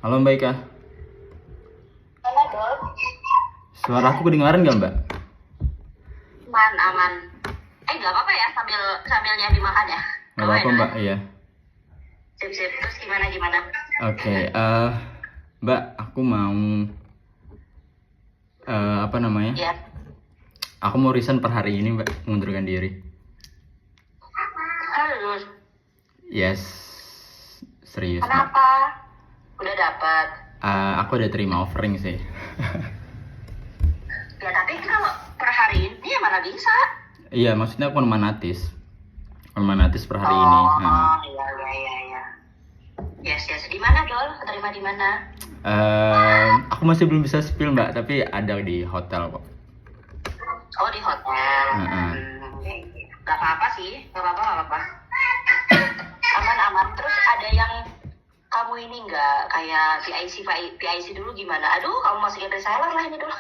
Halo Mbak Ika, Halo, Dol. suara aku kedengaran nggak Mbak? Aman, aman. Nggak apa-apa ya, sambil sambil nyari makan ya. Nggak apa-apa Aman, Mbak, aman. iya. Sip, sip. Terus gimana? Oke, Mbak, aku mau apa namanya? Ya. Aku mau resign per hari ini Mbak, mengundurkan diri. Harus. Yes, serius Mbak. Kenapa? Udah dapat. Aku udah terima offering sih. Ya, tapi kalau per hari ini ya mana bisa? Iya, maksudnya aku manatis per hari ini. Nah, Iya. Yes. Di mana, Dol? Keterima di mana? aku masih belum bisa spill Mbak, tapi ada di hotel kok. Oh, di hotel. Heeh. Gak apa-apa sih, gak apa-apa. Aman. Terus ada yang kamu ini nggak kayak PIC dulu gimana? Aduh, kamu masukin reseller lah ini dulu.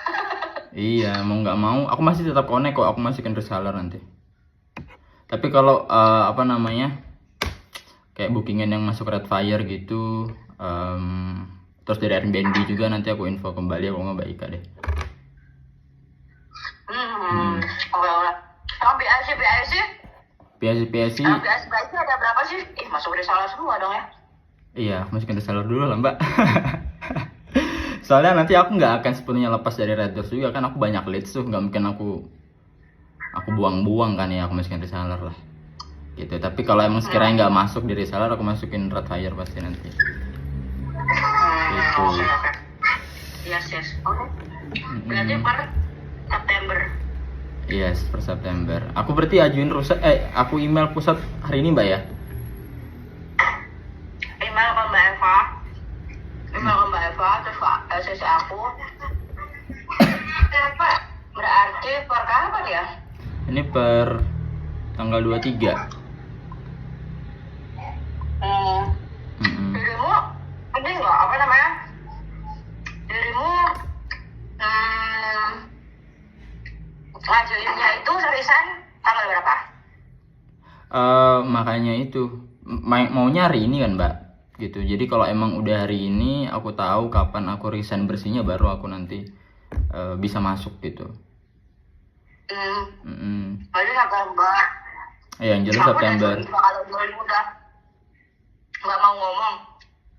Iya, mau nggak mau, aku masih tetap connect kok. Aku masukin reseller nanti. Tapi kalau apa namanya, kayak bookingan yang masuk Redfire gitu, terus dari Airbnb juga nanti aku info kembali. Aku nggak Mbak Ika deh. Oke. Sama PIC? PSC, Sama PIC ada berapa sih? Masuk reseller semua dong ya? iya, aku masukin reseller dulu lah Mbak. Soalnya nanti aku nggak akan sepenuhnya lepas dari Red Doors juga kan, aku banyak leads tuh, nggak mungkin aku buang-buang kan ya, aku masukin reseller lah. Gitu. Tapi kalau emang sekiranya nggak masuk di reseller, aku masukin Redfire pasti nanti. Gitu. Oke. Yes. Oke. Berarti per September. Yes, per September. Aku berarti ajuin aku email pusat hari ini Mbak ya? Email ke Mbak Eva, terus CC aku. Apa? Berarti per kapan ya? Ini per tanggal 23. Dirimu, ini nggak apa namanya? Dirimu ngajuinnya itu seriusan tanggal berapa? Makanya itu mau nyari ini kan Mbak, gitu. Jadi kalau emang udah hari ini aku tahu kapan aku resign bersihnya, baru aku nanti bisa masuk gitu. Jadi September. Ya, yang jelas September. Kalau Doli udah nggak mau ngomong,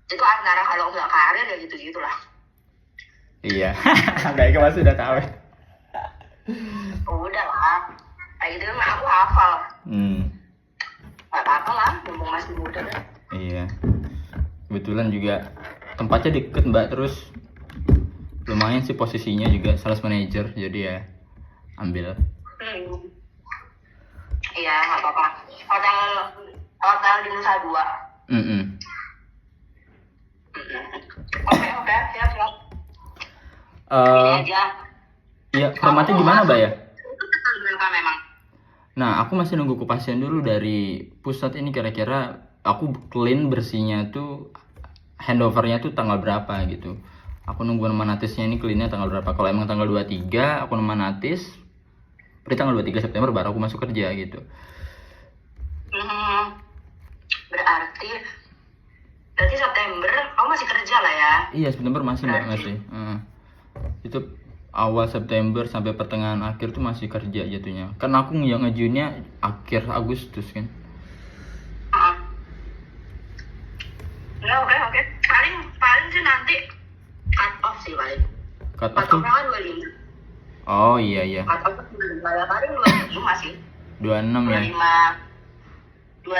itu antara kalau nggak karir ya gitu-gitulah. Iya, Mbak Ika masih udah tahu. Udah lah, kayak gitu mah aku hafal. Nggak apa-apa lah, mumpung masih muda deh. Iya, kebetulan juga tempatnya deket Mbak, terus lumayan sih posisinya juga sales manager, jadi ya ambil. Iya, nggak apa-apa. Hotel di Nusa Dua. Oke, siap. Ini aja. Iya, formatnya gimana Mbak ya? Itu mereka memang. Nah, aku masih nunggu kepastian dulu dari pusat ini, kira-kira aku clean bersihnya tuh, handovernya tuh tanggal berapa gitu. Aku nunggu nama natisnya ini cleannya tanggal berapa. Kalau emang tanggal 23 aku nama natis, berarti tanggal 23 September baru aku masuk kerja gitu. Berarti September kamu masih kerja lah ya? Iya, September masih Mbak, masih. Itu awal September sampai pertengahan akhir tuh masih kerja jatuhnya. Kan aku yang ngajuinnya akhir Agustus kan. Ya, oke. Paling sih nanti cut off sih paling. Cut off Cut tuh? off-nya kan 25. Oh iya. Cut off tuh paling 25 sih. 26 ya. 25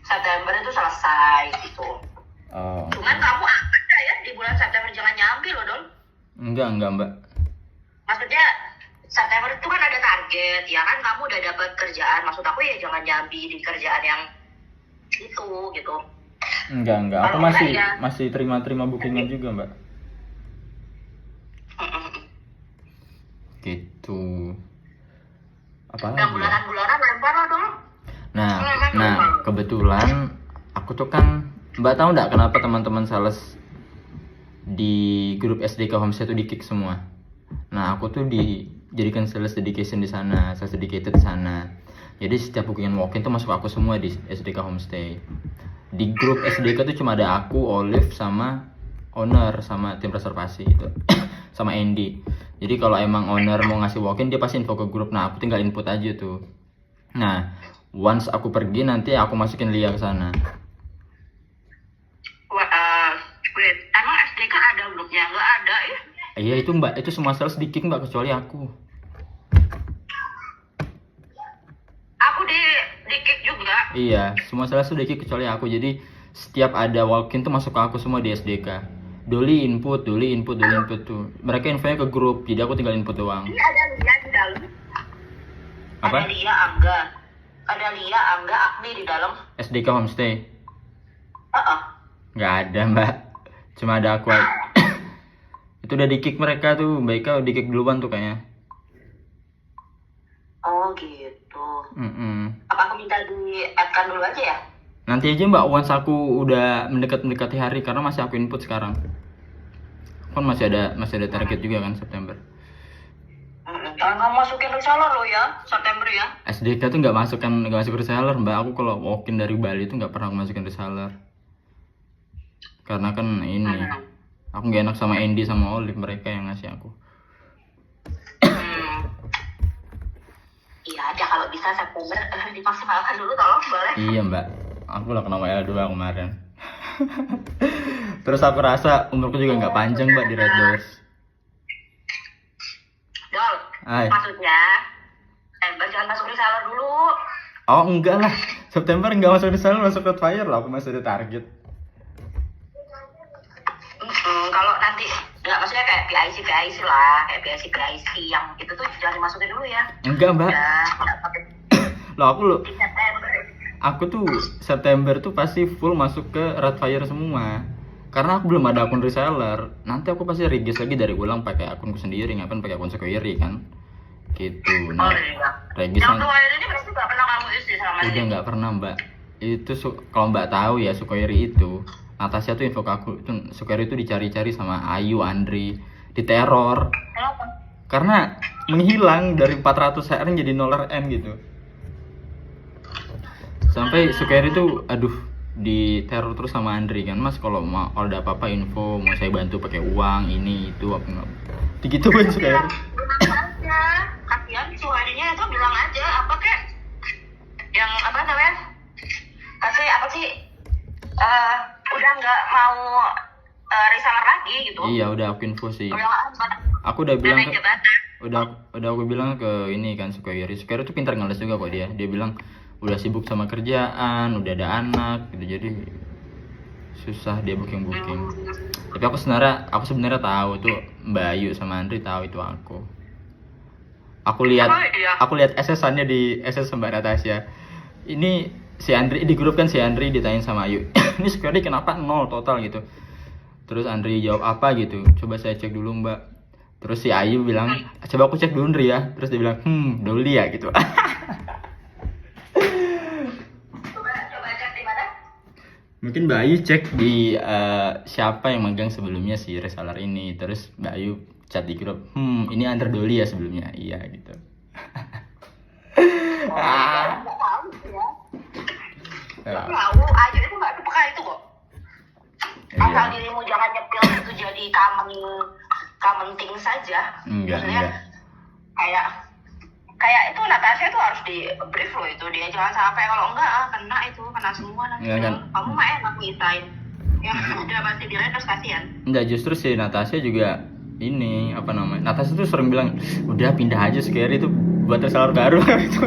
September itu selesai gitu. Oh. Cuman kamu ada ya di bulan September, jangan nyambi loh Dol. Enggak Mbak. Maksudnya September itu kan ada target, ya kan kamu udah dapat kerjaan. Maksud aku ya jangan nyambi di kerjaan yang itu gitu. Enggak. Aku masih terima bookingan juga Mbak. Gitu. Apa lagi? Bulanan lempar lah dong. Nah, kebetulan aku tuh kan, Mbak tahu nggak kenapa teman-teman sales di grup SDK Homestay tuh di-kick semua. Nah, aku tuh dijadikan sales dedication di sana, sales dedicated di sana. Jadi setiap bookingan walk-in tuh masuk aku semua di SDK Homestay. Di grup SDK tuh cuma ada aku, Olive, sama owner sama tim reservasi itu sama Andy. Jadi kalau emang owner mau ngasih walk-in dia pasti info ke grup. Nah aku tinggal input aja tuh. Nah once aku pergi nanti aku masukin Lia ke sana. Wait, emang SDK ada grupnya? Nggak ada ya? Iya itu mbak, itu semua sales di kick mbak kecuali aku. Aku di kick juga. Iya semua sales tuh di kick kecuali aku. Jadi setiap ada walk-in tuh masuk ke aku semua di SDK. Doli input tuh. Mereka infonya ke grup, jadi aku tinggal input doang. Ini ada Lia di dalam. Apa? Ada Lia, Angga, Agni di dalam. SDK homestay? Nggak ada mbak, cuma ada aku aja. Itu udah di kick mereka tuh, mereka di kick duluan tuh kayaknya. Oh gitu. Mm-mm. Apa aku minta di-add-kan dulu aja ya? Nanti aja mbak, once aku udah mendekati hari, karena masih aku input sekarang. Kan masih ada target juga kan September. Jangan kamu masukin reseller lo ya, September ya. SDK tuh nggak masuk reseller mbak. Aku kalau walk-in dari Bali tuh nggak pernah aku masukin reseller. Karena kan ini, aku nggak enak sama Andy sama Olive, mereka yang ngasih aku. Iya aja kalau bisa September dimaksimalkan dulu tolong boleh. Iya mbak, aku lah kena WL 2 kemarin. Terus aku rasa umurku juga nggak panjang mbak di Red Doors. Dol, maksudnya September jangan masuk reseller dulu. Oh enggak lah, September nggak masuk reseller, masuk Red Fire lah, aku masih ada target. Kalau nanti nggak, maksudnya kayak PIC lah, kayak PIC yang itu tuh jangan dimasukin dulu ya. Enggak mbak. Di September. Aku tuh September tuh pasti full masuk ke Red Fire semua. Karena aku belum ada akun reseller. Nanti aku pasti regis lagi dari ulang pakai akunku sendiri, ngapain pakai akun Sequoiri kan? Gitu. Nah, regis yang tua ini berarti nggak pernah kamu isi sama dia. Udah nggak pernah mbak. Itu kalau mbak tahu ya Sequoiri itu. Natasha tuh info ke aku, itu Sequoiri itu dicari-cari sama Ayu, Andri, diteror. Kenapa? Karena menghilang dari 400 RN jadi 0 RN gitu. Sampai Sequoiri tuh aduh diteror terus sama Andri kan, Mas kalau ada apa-apa info, mau saya bantu pakai uang ini itu apa enggak. Digituin Sequoiri. Kasihan Sequoirinya itu bilang aja apa kek yang apa namanya? Kasih apa sih? Udah nggak mau reseller lagi gitu. Iya udah aku info sih. Aku udah bilang udah aku bilang ke ini kan Sequoiri tuh pintar ngeles juga kok dia. Dia bilang udah sibuk sama kerjaan, udah ada anak gitu, jadi susah dia booking. Tapi aku sebenarnya tahu tuh Mbak Ayu sama Andri tahu itu aku. Aku lihat SS-annya di SS Mbak Natasha. Ini si Andri di grup kan, si Andri ditanyain sama Ayu, ini Sequoiri kenapa 0 total gitu. Terus Andri jawab apa gitu, coba saya cek dulu Mbak. Terus si Ayu bilang, coba aku cek dulu Andri ya. Terus dia bilang, Doli ya gitu. Coba cek di mana? Mungkin Mbak Ayu cek di siapa yang megang sebelumnya si reseller ini. Terus Mbak Ayu chat di grup, ini under Doli ya sebelumnya. Iya gitu. Nggak tahu ya. Nggak tahu, Ayu itu nggak peka itu kok. Asal dirimu jangan nyepil itu jadi common thing saja. Enggak. Kayak itu Natasha itu harus di brief loh itu, dia jangan sampai kalau enggak kena semua nanti. Kamu mah enak ngitain. Ya udah pasti dia terus kasihan. Enggak, justru si Natasha juga ini apa namanya? Natasha tuh sering bilang, udah pindah aja Sequoiri itu buat reseller baru gitu.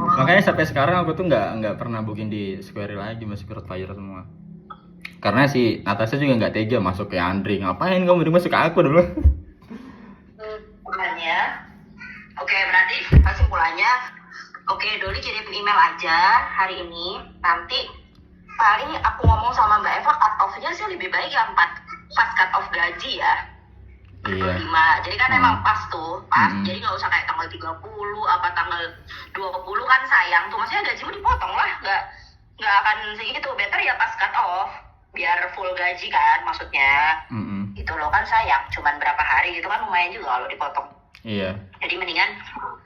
Makanya sampai sekarang aku tuh nggak pernah booking di Sequoiri lagi, masuk ke Red Fire semua. Karena si Natasha juga nggak tega masuk ke Andri, ngapain kamu masuk ke aku dulu. Berarti kesimpulannya, Doli kirim email aja hari ini. Nanti paling aku ngomong sama Mbak Eva, cut off-nya sih lebih baik yang pas cut off gaji ya. Iya. 5. Jadi kan emang pas. Jadi nggak usah kayak tanggal 30 apa tanggal 20 kan sayang tuh. Maksudnya gajimu dipotong lah, nggak akan segitu. Better ya pas cut off, biar full gaji kan maksudnya. Gitu loh kan sayang. Cuman berapa hari gitu kan lumayan juga kalau dipotong. Iya. Jadi mendingan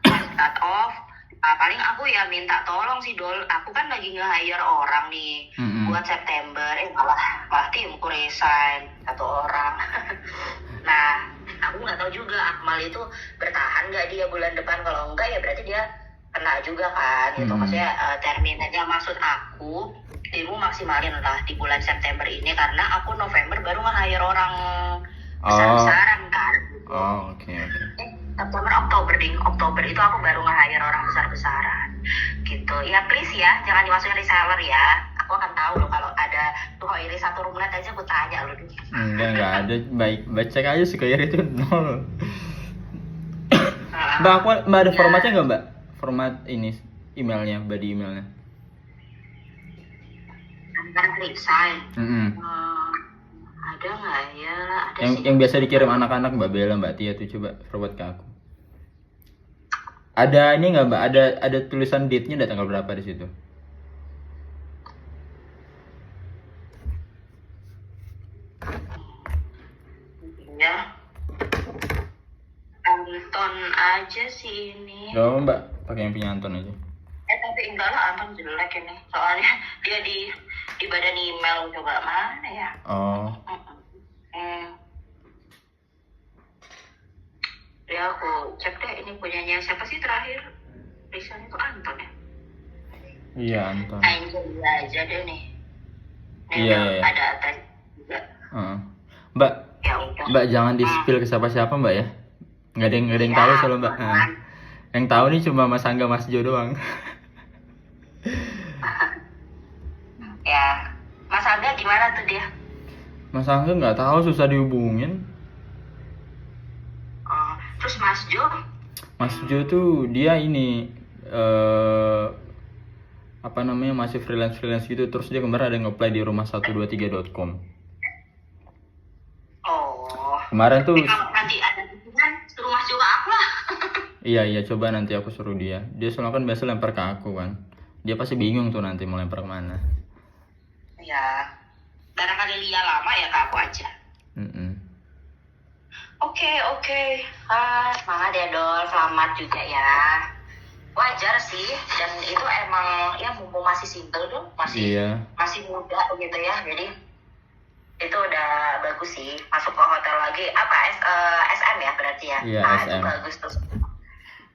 pas cut off Paling aku ya minta tolong sih Dol, aku kan lagi nge-hire orang nih buat September, malah timku resign satu orang. Nah, aku nggak tahu juga Akmal itu bertahan nggak dia bulan depan. Kalau enggak ya berarti dia kena juga kan gitu. Maksudnya terminnya, maksud aku ibu maksimalin lah di bulan September ini, karena aku November baru nge-hire orang besar-besaran kan. Oke. September, Oktober itu aku baru nge-hire orang besar-besaran gitu. Ya please ya, jangan dimasukin reseller ya. Aku akan tahu loh kalau ada tuh Hoiri satu roomlet aja aku tanya loh. Enggak ada. Baik cek aja sih kayak itu 0. Mbak ada formatnya nggak Mbak? Format ini emailnya, body emailnya. Antara resign. Ada nggak ya? Ada yang biasa dikirim anak-anak Mbak Bella, Mbak Tia tuh, coba forward ke aku. Ada ini nggak Mbak? Ada tulisan date-nya, ada tanggal berapa di situ? Ya. Anton aja sih ini. Gak apa Mbak, pakai yang punya Anton aja. Tapi enggak lah, Anton jelek ini. Soalnya dia di badan email, coba mana ya? Ya aku cek deh, ini punyanya siapa sih terakhir? Resign itu Anton ya? Iya Anton. Angel aja deh nih. Iya. Ada atas juga. Mbak, Ya, Mbak jangan di-spill ke siapa-siapa Mbak ya. Nggak ada yang tahu soal Mbak. Yang tahu nih cuma Mas Angga, Mas Jo doang. Ya, Mas Angga gimana tuh dia? Mas Angga nggak tahu, susah dihubungin. Terus Mas Jo? Mas Jo tuh dia ini masih freelance gitu. Terus dia kemarin ada nge-apply di rumah123.com. Kemarin tuh. Kalau nanti ada hubungan, suruh Mas Jo ke aku lah. Iya, coba nanti aku suruh dia. Dia selalu kan biasa lempar ke aku kan. Dia pasti bingung tuh nanti mau lempar kemana. Ya, barangkali Lia lama ya ke aku aja. Oke. Semangat ya Dol, selamat juga ya. Wajar sih, dan itu emang ya mumpung masih single dong, masih muda gitu ya. Jadi itu udah bagus sih, masuk ke hotel lagi SM ya berarti ya. Iya, SM. Itu bagus tuh.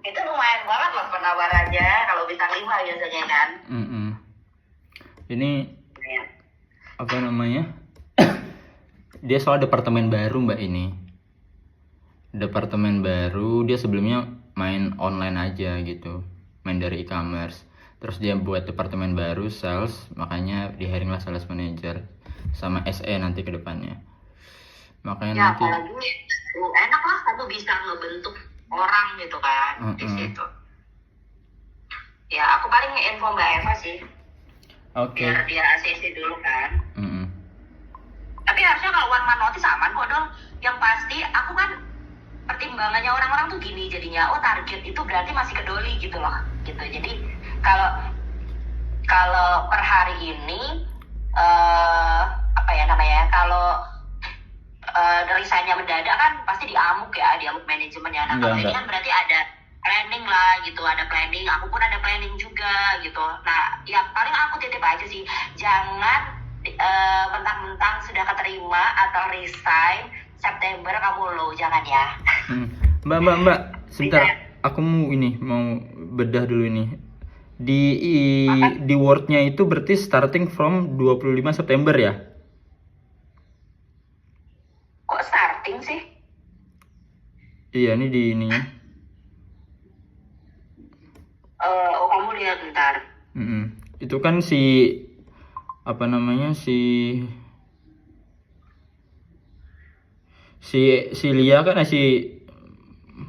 Itu lumayan banget loh penawarannya kalau bintang 5 biasanya kan. Ini apa namanya? Dia soal departemen baru Mbak ini. Departemen baru, dia sebelumnya main online aja gitu, main dari e-commerce. Terus dia buat departemen baru sales, makanya di-hiring lah sales manager sama SE nanti ke depannya. Makanya ya, nanti apalagi enak lah kamu bisa ngebentuk orang gitu kan di situ. Ya, aku paling info Mbak Eva sih. Biar dia ACC dulu kan. Tapi harusnya kalau one man notice aman kok Dol. Yang pasti aku kan pertimbangannya orang-orang tuh gini jadinya, target itu berarti masih kedoli gitu loh gitu. Jadi kalau per hari ini kalau resignnya mendadak kan pasti diamuk manajemennya. Nah kalau ini kan berarti ada planning lah gitu, ada planning, aku pun ada planning juga gitu. Nah yang paling aku titip aja sih, jangan mentang-mentang sudah keterima atau resign September kamu low, jangan ya. Mbak, sebentar, aku mau bedah dulu ini. Di Word-nya itu berarti starting from 25 September ya? Kok starting sih? Iya, ini di ininya. Kamu lihat bentar. Itu kan si Lia kan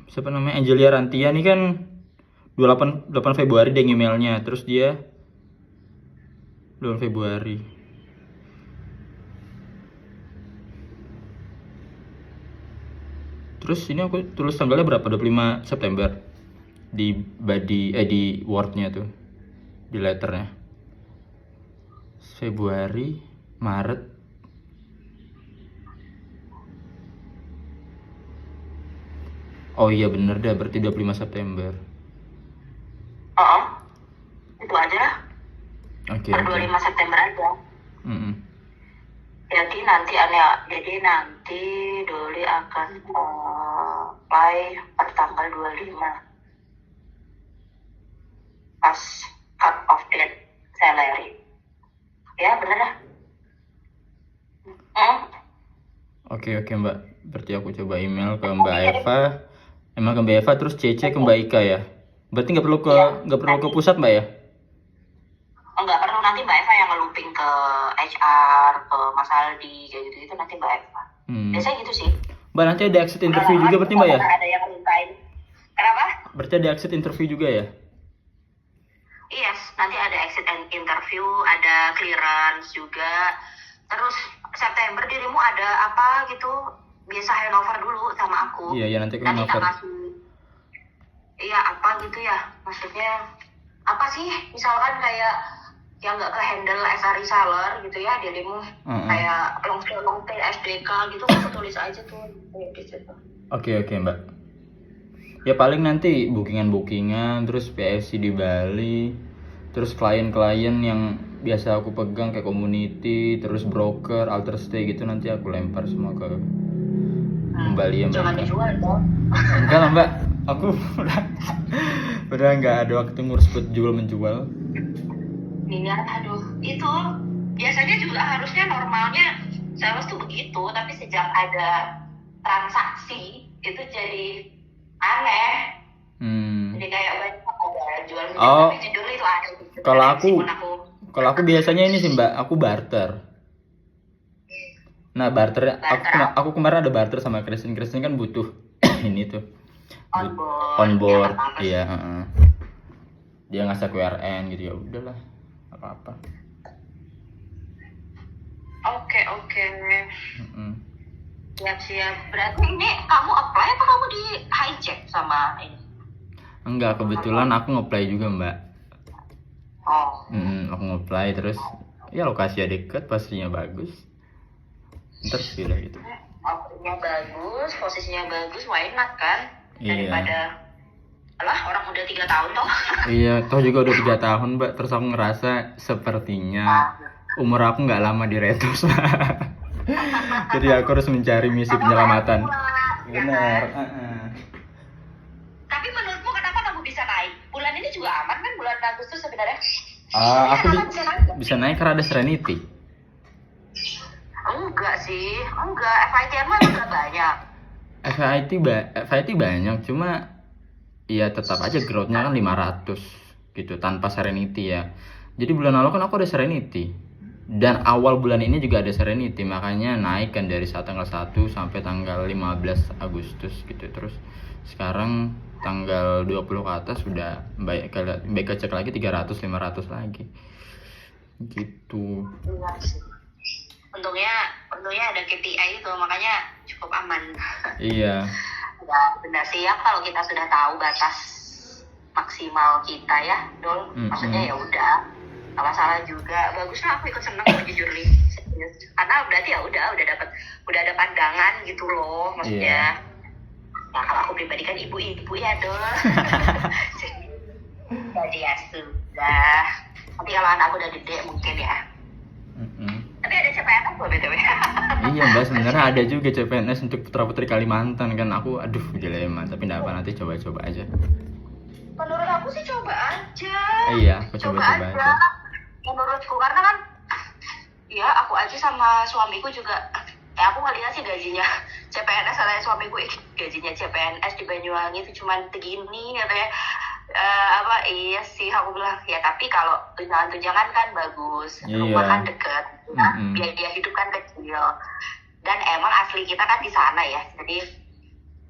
siapa namanya, Angelia Rantia nih kan 8 Februari deh emailnya, terus dia 2 Februari. Terus ini aku tulis tanggalnya berapa? 25 September di di Word-nya tuh, di letternya. Februari, Maret. Oh iya bener dah, berarti 25 September. Oke, per oke. 25 September aja. Mm-mm. Jadi nanti Doli akan apply per tanggal 25 pas cut off date salary. Ya bener dah. Oke, Mbak. Berarti aku coba email ke Mbak Eva. Emang ke Mbak Eva terus CC ke Mbak Ika ya. Berarti nggak perlu ke pusat, Mbak ya? Nggak perlu, nanti Mbak Eva yang nge-looping ke HR, ke Mas Aldi, kayak gitu-gitu nanti Mbak Eva. Biasanya gitu sih. Mbak, nanti ada exit interview juga berarti Mbak ya? Ada yang mintain. Kenapa? Berarti ada exit interview juga ya? Yes, nanti ada exit interview, ada clearance juga. Terus September dirimu ada apa gitu? Biasa handover dulu sama aku. Iya, nanti aku Nanti handover. kita kasih. Iya, apa gitu ya? Maksudnya apa sih? Misalkan kayak yang nggak ke handle SR reseller gitu ya, dirimu kayak long tail SDK gitu, aku tulis aja tuh di situ. Oke, Mbak. Ya paling nanti bookingan, terus PSC di Bali, terus klien-klien yang biasa aku pegang kayak community, terus broker, alter stay gitu nanti aku lempar semua ke Bali ya Mbak. Jangan dijual dong. Enggak lah Mbak, aku udah nggak ada waktu ngurus buat jual menjual. Iya, aduh, itu biasanya juga harusnya normalnya sales tuh begitu, tapi sejak ada transaksi itu jadi aneh. Jadi kayak banyak ada jual tapi jujur itu aneh. Kalau aku biasanya ini sih Mbak, aku barter. Nah barter, aku kemarin ada barter sama Kristen kan butuh ini tuh onboard, iya. Dia ngasih QRN gitu, ya udahlah, apa-apa. Oke. Siap. Berarti ini kamu apply apa kamu di hijack sama ini? Enggak, kebetulan aku nge-apply juga Mbak. Aku nge-apply terus ya lokasinya deket, pastinya bagus. Ntar sih lah gitu. Waktunya bagus, posisinya bagus, why not kan? Daripada orang udah 3 tahun toh. Iya, toh juga udah 3 tahun Mbak. Terus aku ngerasa sepertinya umur aku nggak lama di Retos. Jadi aku harus mencari misi penyelamatan. Benar. Tapi menurutmu kenapa kamu bisa naik? Bulan ini juga aman kan, bulan Agustus sebenarnya? Aku bisa naik karena ada Serenity. Enggak, FIT mah udah banyak. FIT banyak, cuma ya tetap aja growth-nya kan 500 gitu tanpa Serenity ya. Jadi bulan lalu kan aku ada Serenity. Dan awal bulan ini juga ada Serenity, makanya naik kan dari tanggal 1 sampai tanggal 15 Agustus gitu. Terus sekarang tanggal 20 ke atas sudah baik cek lagi 300 500 lagi. Gitu. Untungnya ada KPI itu, makanya cukup aman. Iya. Ya, benar sih ya, kalau kita sudah tahu batas maksimal kita ya, Dol. Maksudnya ya udah, nggak masalah juga. Baguslah, aku ikut seneng jujur nih. Karena berarti ya udah ada pandangan gitu loh, maksudnya. Yeah. Nah, kalau aku pribadi kan ibu-ibu ya, Dol. Jadi ya sudah. Tapi kalau anak aku udah gede mungkin ya. Tapi ada CPNS loh BTW. Iya Mbak, sebenarnya ada juga CPNS untuk putra-putri Kalimantan kan. Aku dilema, tapi enggak apa, nanti coba-coba aja. Menurut aku sih coba aja. Iya, aku coba aja. Menurutku karena kan ya aku aja sama suamiku juga aku ngeliat sih gajinya CPNS sama suamiku gajinya CPNS di Banyuwangi itu cuma segini katanya. Iya sih aku bilang ya, tapi kalau tunjangan kan bagus, rumah kan deket, biaya hidup kan kecil, dan emang asli kita kan di sana ya, jadi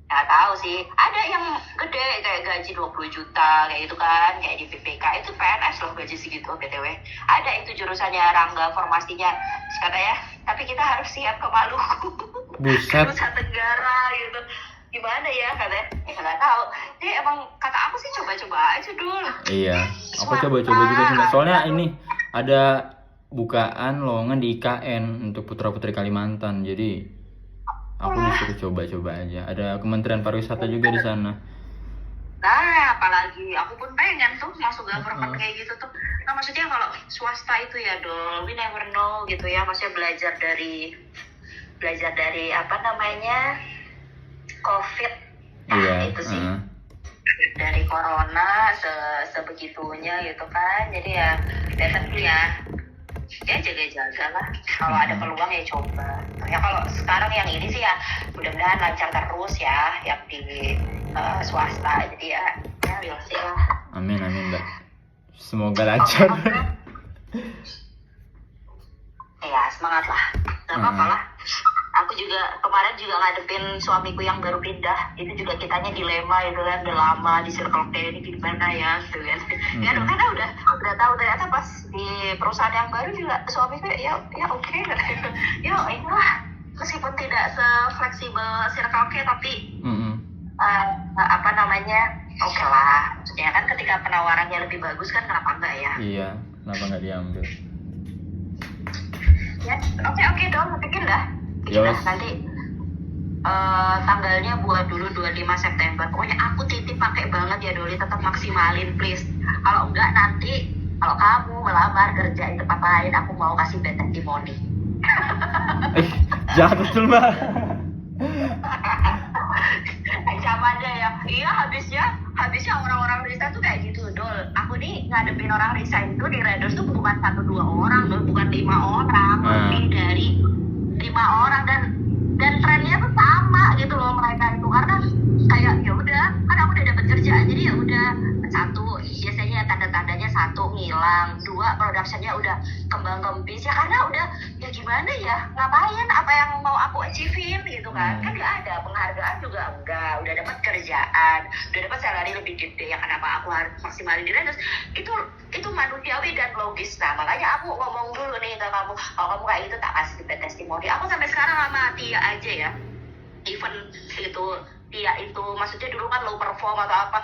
nggak tahu sih, ada yang gede kayak gaji 20 juta kayak gitu kan, kayak di PPK itu PNS loh gaji segitu BTW. Ada itu jurusannya Rangga formasinya katanya, tapi kita harus siap ke Maluku. Buset. Nusa Tenggara gitu. Gimana ya katanya? Nggak tahu. Jadi emang kata aku sih coba-coba aja dulu. Iya, aku coba-coba juga sih. Soalnya ini ada bukaan lowongan di IKN untuk putra-putri Kalimantan. Jadi aku disuruh coba-coba aja. Ada Kementerian Pariwisata juga di sana. Nah, apalagi aku pun pengen tuh masuk government kayak gitu tuh. Nah, maksudnya kalau swasta itu ya Dol, we never know gitu ya, maksudnya belajar dari apa namanya COVID. Nah, Iya. itu sih dari corona sebegitunya gitu kan. Jadi ya better ya jaga-jaga lah. Kalau ada peluang ya coba. Ya kalau sekarang yang ini sih ya mudah-mudahan lancar terus ya yang di swasta. Jadi ya we'll see lah. Amin Mbak. Semoga lancar. Ya semangat lah. Gak apa-apa lah. Aku juga kemarin juga ngadepin suamiku yang baru pindah. Itu juga kitanya dilema itu kan, udah lama di Circle K ini gimana ya gitu kan. Ya karena udah tahu ternyata pas di perusahaan yang baru juga suamiku ya oke. Ya inilah, meskipun tidak se-fleksibel Circle K tapi apa namanya oke lah. Maksudnya kan ketika penawarannya lebih bagus kan kenapa enggak ya? Iya, kenapa nggak diambil? Ya oke dong, bikin dah. Yos. Nanti tanggalnya buat dulu 25 September. Pokoknya aku titip pakai banget ya Doli, tetap maksimalin please. Kalau enggak nanti kalau kamu melamar kerja di tempat lain, aku mau kasih bad testimoni. Jahat betul Mbak. Ancamannya ya. Iya, habisnya orang-orang resign tuh kayak gitu Dol. Aku nih ngadepin orang resign tuh di Raiders tuh bukan 1-2 orang Dol, bukan 5 orang, lebih dari 5 orang dan trennya tuh sama gitu loh mereka itu, karena kayak ya udah kan aku udah dapat kerjaan, jadi ya udah satu biasanya tanda-tandanya satu ngilang, dua productionnya udah kembang kempis ya karena udah ya gimana ya ngapain apa yang mau aku achievein gitu kan nggak ada penghargaan juga enggak, udah dapat kerjaan, udah dapat salary lebih gede, ya kenapa aku harus maksimalin diri. Terus itu manusiawi dan logis. Nah makanya aku ngomong dulu nih ke kamu, kalau kamu kayak gitu tak kasih testimoni. Aku sampai sekarang sama Tia aja ya, even itu Tia itu maksudnya dulu kan low perform atau apa,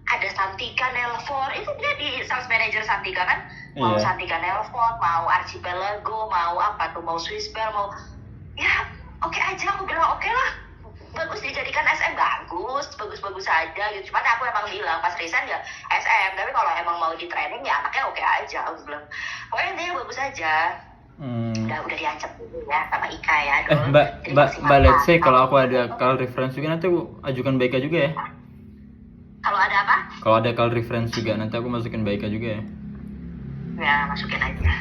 ada Santika nelpon, itu dia di sales manager Santika kan, mau Santika nelpon, mau Archipelago, mau apa tuh, mau Swiss Bell, mau ya oke aja, aku bilang oke lah, bagus dijadikan SM, bagus aja gitu. Cuman aku emang bilang pas resign ya SM, tapi kalau emang mau di training ya anaknya oke aja, aku bilang pokoknya intinya bagus aja. Udah diancam dulu ya sama Ika ya dulu. Mbak let's say kalau aku ada call reference juga nanti aku ajukan Baika juga ya. Kalau ada apa? Kalau ada call reference juga nanti aku masukin Baika juga ya. Ya masukin aja.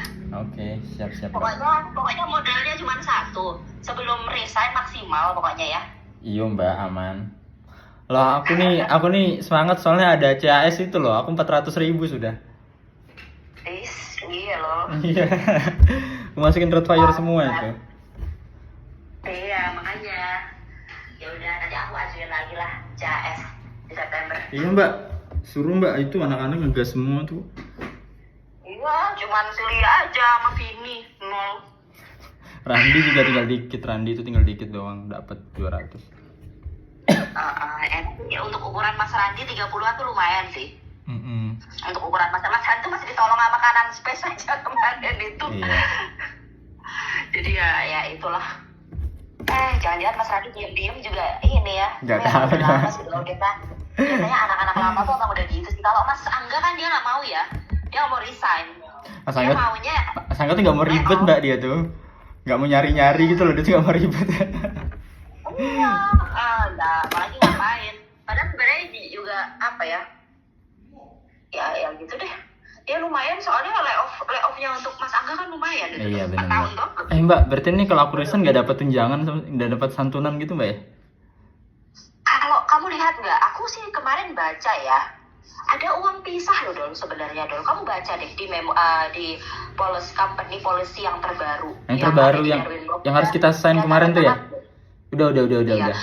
Oke, siap. Pokoknya modalnya cuma satu. Sebelum resign maksimal pokoknya ya. Iya Mbak, aman. Loh aku nih semangat soalnya ada CAS itu loh. Aku 400.000 sudah. Iya loh. Iya. Aku masukin Rottweiler semua itu. Iya, makanya. Ya udah nanti aku ajuin lagi lah CAS di September. Iya Mbak, suruh Mbak, itu anak-anak ngegas semua tuh. Iya, cuman Celia aja sama Vini 0. Randi juga tinggal dikit doang dapat 200. Untuk ukuran Mas Randi 30-an tuh lumayan sih. Untuk ukuran Mas Randi tuh masih ditolong sama kanan space aja kemarin itu. Iya. Jadi ya itulah. Jangan-jangan Mas Randi diam-diam juga ini ya. Gak tahu ya. Kita biasanya anak-anak lama tuh emang udah gitu sih. Kalau Mas Angga kan dia nggak mau ya, dia nggak mau resign. Mas Angga tuh nggak mau ribet Mbak, dia tuh nggak mau nyari-nyari gitu loh, dia tuh nggak mau ribet. Iya, apalagi ngapain. Padahal sebenarnya juga apa ya? Ya gitu deh. Ya lumayan soalnya layoff-nya untuk Mas Angga kan lumayan. Iya benar. Tahun tuh. Mbak, berarti ini kalau aku resign nggak dapat tunjangan, nggak dapat santunan gitu Mbak ya? Kalau kamu lihat nggak, aku sih kemarin baca ya, ada uang pisah loh Dol sebenarnya Dol. Kamu baca deh di di company policy yang terbaru. Yang terbaru yang harus kita sign kemarin tuh ya? Udah. Iya.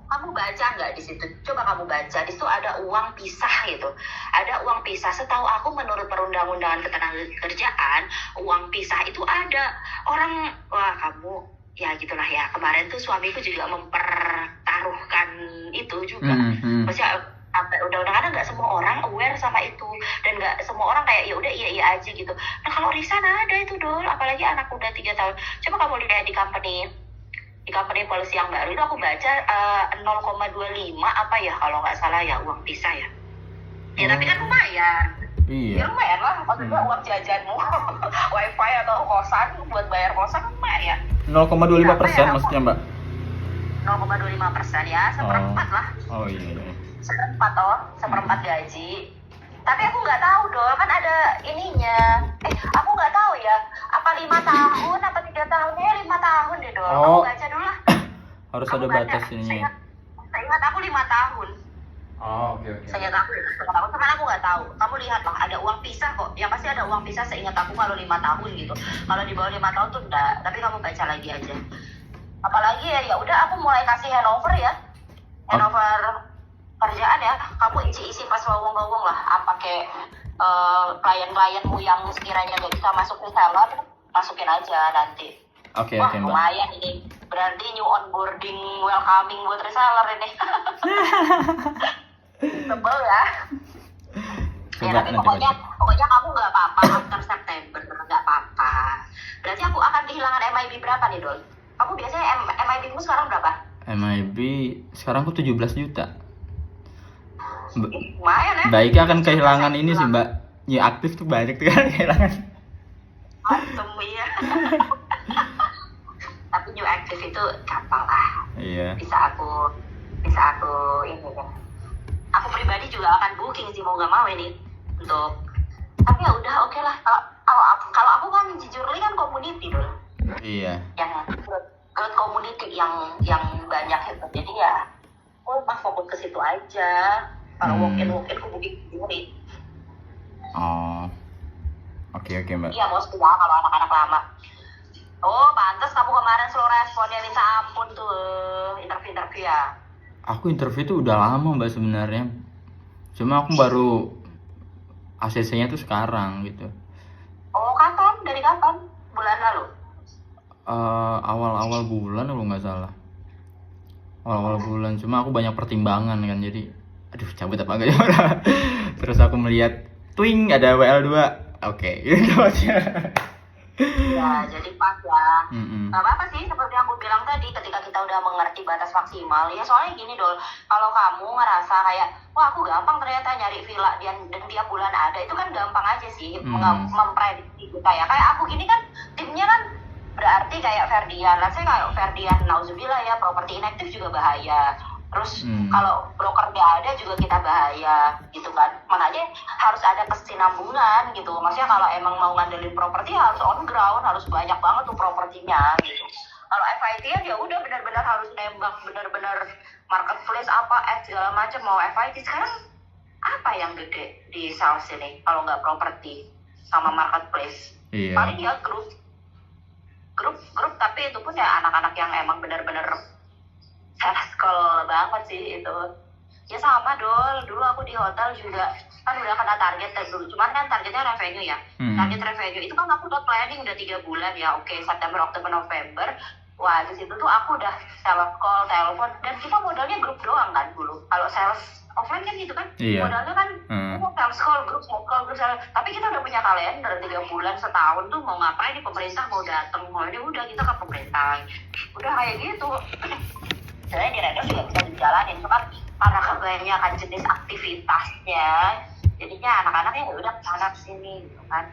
Kamu baca nggak di situ? Coba kamu baca, di situ ada uang pisah gitu. Ada uang pisah. Setahu aku menurut perundang-undangan ketenagakerjaan, uang pisah itu ada. Kamu ya gitulah ya. Kemarin tuh suamiku juga mempertaruhkan itu juga. Maksudnya sampai undang-undangan nggak semua orang aware sama itu, dan nggak semua orang kayak ya udah iya aja gitu. Nah kalau resign ada itu Dol, apalagi anak udah 3 tahun. Coba kamu lihat di company policy yang baru itu aku baca 0,25 apa ya kalau nggak salah ya uang pisah ya. Ya tapi kan lumayan. Iya. Ya lumayan lah, maksudnya uang jajanmu, wifi atau kosan buat bayar kosan lumayan. 0,25% maksudnya Mbak? 0,25% ya, seperempat lah. Oh iya. Seperempat seperempat gaji. Tapi aku nggak tahu dong, kan ada ininya. Aku nggak tahu ya, apa 5 tahun, apa 3 tahun? 5 tahun deh dong. Oh. Aku baca dulu lah. Harus Aku ada baca. batas ininya. Seingat aku 5 tahun. Oh, oke. Seingat aku, cuman aku nggak tahu. Kamu lihat lah, ada uang pisah kok. Yang pasti ada uang pisah seingat aku kalau 5 tahun gitu. Kalau di bawah 5 tahun tuh enggak. Tapi kamu baca lagi aja. Apalagi ya udah aku mulai kasih handover ya. Handover kerjaan ya. Kamu isi-isi pas lowong-lowong lah. Apa kayak klien-klienmu yang sekiranya nggak bisa masuk reseller, masukin aja nanti. Oke, Wah, Mbak. lumayan ini. Berarti new onboarding welcoming buat reseller ini. Tebel ya. Coba Ya, tapi nanti pokoknya kamu nggak apa-apa after September, nggak apa-apa. Berarti aku akan kehilangan MIB berapa nih, Dol? Kamu biasanya MIB-mu sekarang berapa? MIB sekarang aku 17 juta. Lumayan ya. Baiknya akan kehilangan ini sih Mbak. Ya aktif tuh banyak tuh kan kehilangan. Antum ya. Tapi new active itu gampang lah. Iya. Bisa aku ini kan. Aku pribadi juga akan booking sih mau nggak mau ini untuk. Tapi ya udah oke lah. Kalau aku kan jujur kan community dulu. Iya. Yang growth community yang banyak itu. Jadi ya, aku mah fokus ke situ aja. Kalau walk-in aku booking sendiri. Oh. Oke Mbak. Iya bos, ya kalau anak-anak lama. Oh, pantas kamu kemarin slow responnya, minta ampun tuh interview ya. Aku interview tuh udah lama Mbak sebenarnya. Cuma aku baru ACC-nya tuh sekarang gitu. Oh, kapan? Dari kapan? Bulan lalu? Awal-awal bulan kalau nggak salah. Awal-awal bulan. Cuma aku banyak pertimbangan kan, jadi aduh cabut apa enggak ya. Terus aku melihat twing ada WL2. Oke, gitu aja. Ya, jadi pas ya. Mm-mm. Gak apa-apa sih, seperti aku bilang tadi, ketika kita udah mengerti batas maksimal, ya soalnya gini Dol, kalau kamu ngerasa kayak, wah aku gampang ternyata nyari villa dan tiap bulan ada, itu kan gampang aja sih memprediksi kita ya. Kayak aku gini kan, timnya kan berarti kayak Ferdian, saya kayak Ferdian, nauzubillah ya, properti inaktif juga bahaya. Terus kalau broker gak ada juga kita bahaya gitu kan. Makanya harus ada kesinambungan gitu. Maksudnya kalau emang mau ngandelin properti harus on ground, harus banyak banget tuh propertinya gitu. Kalau FIT ya udah benar-benar harus nembak, benar-benar marketplace apa segala macam. Mau FIT sekarang apa yang gede di sales ini kalau nggak properti sama marketplace? Iya. Paling ya grup tapi itu pun ya anak-anak yang emang benar-benar sales call banget sih itu. Ya sama dulu aku di hotel juga kan udah kena target dulu, cuman kan targetnya revenue ya. Target revenue itu kan aku udah planning udah 3 bulan ya. Oke, September, Oktober, November. Wah, di situ tuh aku udah sales call, telepon, dan kita modalnya grup doang kan dulu. Kalau sales offline kan gitu kan, modalnya kan sales call, grup sales. Tapi kita udah punya kalender 3 bulan, setahun tuh mau ngapain di pemerintah mau datang, mau ini udah kita ke pemerintah. Udah kayak gitu. Sebenarnya di Redo juga bisa dijalanin, cuma karena kebanyakan jenis aktivitasnya, jadinya anak-anaknya udah kesana kesini gitu kan.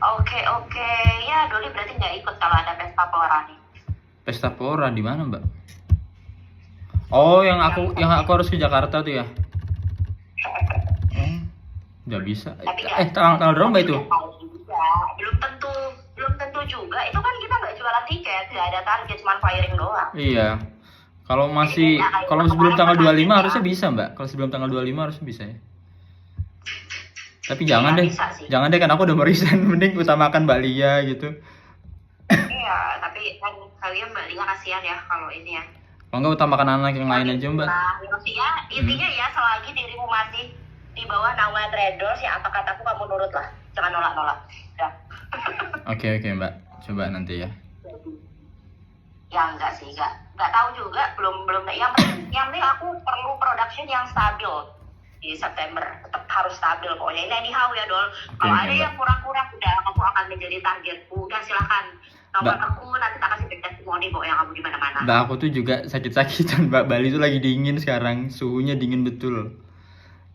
Oke, ya Doli berarti nggak ikut kalau ada pesta pora nih. Pesta pora di mana Mbak? Oh, yang aku harus ke Jakarta tuh ya? Nggak bisa. Tanggal berapa itu? Belum tentu juga. Itu kan kita nggak jualan tiket, nggak ada target, cuma firing doang. Iya. Kalau sebelum tanggal 25 harusnya bisa Mbak. Kalau sebelum tanggal 25 harusnya bisa ya. Tapi jangan deh. Jangan deh kan aku udah mau resign. Mending utamakan Mbak Lia gitu. Iya, tapi kan kalian Mbak Lia kasihan ya kalau ini ya. Kalau nggak utamakan anak yang lain aja Mbak. Nah, intinya ya selagi dirimu masih di bawah naungan Traders ya apa kataku kamu nurut lah. Jangan nolak-nolak. Ya. Oke Mbak. Coba nanti ya. Ya enggak sih, enggak tahu juga, belum yang penting aku perlu production yang stabil di September, tetap harus stabil pokoknya. Ini anyhow ya Dol. Kalau ada yang kurang-kurang udah aku akan menjadi targetku. Udah silakan nomor aku nanti tak kasih testimoni pokoknya kamu di mana-mana. Mbak aku tuh juga sakit-sakitan Mbak. Bali tuh lagi dingin sekarang, suhunya dingin betul.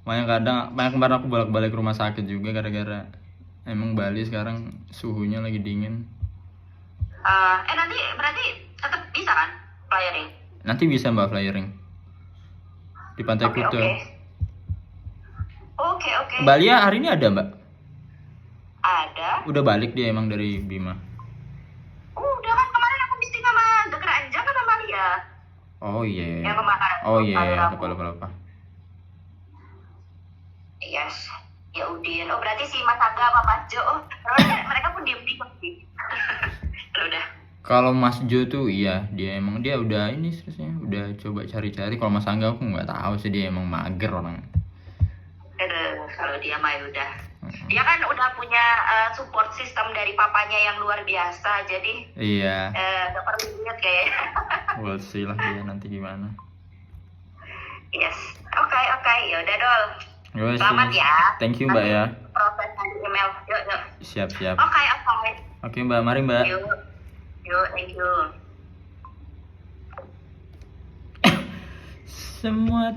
Banyak kemarin aku bolak-balik rumah sakit juga gara-gara emang Bali sekarang suhunya lagi dingin. Nanti berarti tetap bisa kan flyering? Nanti bisa Mbak flyering di Pantai Oke, Kuta. oke. Mbak Lia hari ini ada Mbak? Ada. Udah balik dia emang dari Bima. Udah kan kemarin aku meeting sama Geger Anja kan sama dia. Oh iya. Yang kemarin. Oh iya, lupa. Yes. Ya Udin. Oh berarti si Mas Aga sama Mas Jo. Oh, mereka pun diem sih. Udah. Kalau Mas Jo tuh iya, dia udah ini seriusnya, udah coba cari-cari. Kalau Mas Angga aku nggak tahu sih, dia emang mager orang. Kalau dia mah udah. Dia kan udah punya support system dari papanya yang luar biasa, jadi Iya. gak perlu ingat kayaknya. We'll see lah dia nanti gimana. Yes. Oke. Ya udah Dol. Yo, Selamat ya. Thank you Mbak ya. Proses nanti email. Yuk. Siap. Oke. Oke Mbak, mari Mbak. Yuk, thank you. Semua